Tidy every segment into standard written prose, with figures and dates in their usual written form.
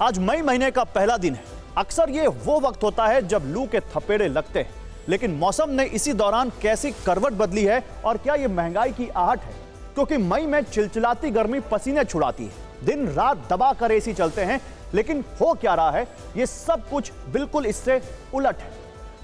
आज मई महीने का पहला दिन है। अक्सर ये वो वक्त होता है जब लू के थपेड़े लगते हैं, लेकिन मौसम ने इसी दौरान कैसी करवट बदली है और क्या ये महंगाई की आहट है? क्योंकि मई में चिलचिलाती गर्मी पसीने छुड़ाती है, दिन रात दबाकर एसी चलते हैं, लेकिन हो क्या रहा है, ये सब कुछ बिल्कुल इससे उलट है।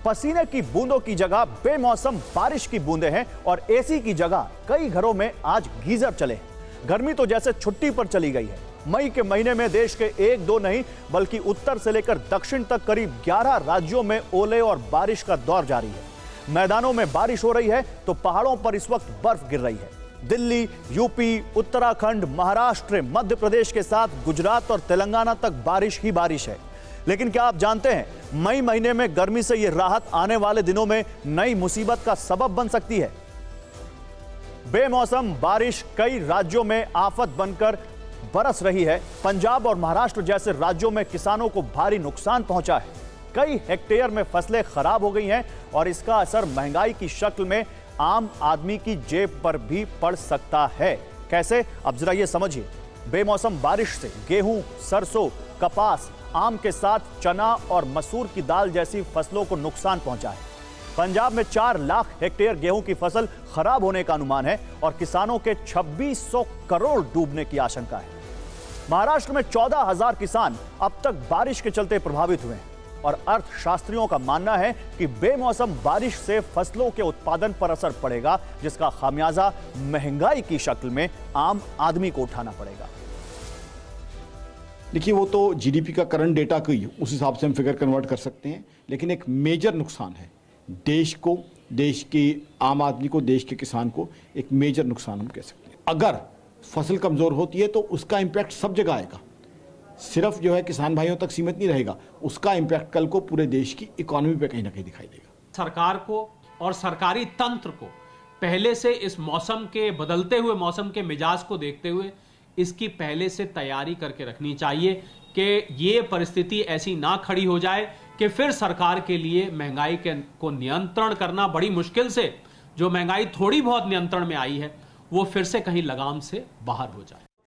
पसीने की बूंदों की जगह बेमौसम बारिश की बूंदें हैं और एसी की जगह कई घरों में आज गीजर चले हैं। गर्मी तो जैसे छुट्टी पर चली गई है। मई के महीने में देश के एक दो नहीं बल्कि उत्तर से लेकर दक्षिण तक करीब 11 राज्यों में ओले और बारिश का दौर जारी है। मैदानों में बारिश हो रही है तो पहाड़ों पर इस वक्त बर्फ गिर रही है। दिल्ली, यूपी, उत्तराखंड, महाराष्ट्र, मध्य प्रदेश के साथ गुजरात और तेलंगाना तक बारिश ही बारिश है। लेकिन क्या आप जानते हैं, मई महीने में गर्मी से यह राहत आने वाले दिनों में नई मुसीबत का सबब बन सकती है। बेमौसम बारिश कई राज्यों में आफत बनकर बरस रही है। पंजाब और महाराष्ट्र जैसे राज्यों में किसानों को भारी नुकसान पहुंचा है। कई हेक्टेयर में फसलें खराब हो गई हैं और इसका असर महंगाई की शक्ल में आम आदमी की जेब पर भी पड़ सकता है। कैसे? अब जरा ये समझिए। बेमौसम बारिश से गेहूं, सरसों, कपास, आम के साथ चना और मसूर की दाल जैसी फसलों को नुकसान पहुंचा है। पंजाब में 4 लाख हेक्टेयर गेहूं की फसल खराब होने का अनुमान है और किसानों के 2600 करोड़ डूबने की आशंका है। महाराष्ट्र में 14,000 किसान अब तक बारिश के चलते प्रभावित हुए हैं और अर्थशास्त्रियों का मानना है कि बेमौसम बारिश से फसलों के उत्पादन पर असर पड़ेगा, जिसका खामियाजा महंगाई की शक्ल में आम आदमी को उठाना पड़ेगा। देखिए, वो तो जीडीपी का करंट डेटा की उस हिसाब से हम फिगर कन्वर्ट कर सकते हैं, लेकिन एक मेजर नुकसान है देश को, देश के आम आदमी को, देश के किसान को एक मेजर नुकसान हम कह सकते हैं। अगर फसल कमजोर होती है तो उसका इम्पैक्ट सब जगह आएगा, सिर्फ जो है किसान भाइयों तक सीमित नहीं रहेगा, उसका इम्पैक्ट कल को पूरे देश की इकोनॉमी पे कहीं ना कहीं दिखाई देगा। सरकार को और सरकारी तंत्र को पहले से इस मौसम के बदलते हुए मौसम के मिजाज को देखते हुए इसकी पहले से तैयारी करके रखनी चाहिए कि ये परिस्थिति ऐसी ना खड़ी हो जाए कि फिर सरकार के लिए महंगाई को नियंत्रण करना बड़ी मुश्किल से, जो महंगाई थोड़ी बहुत नियंत्रण में आई है, वो फिर से कहीं लगाम से बाहर हो जाए।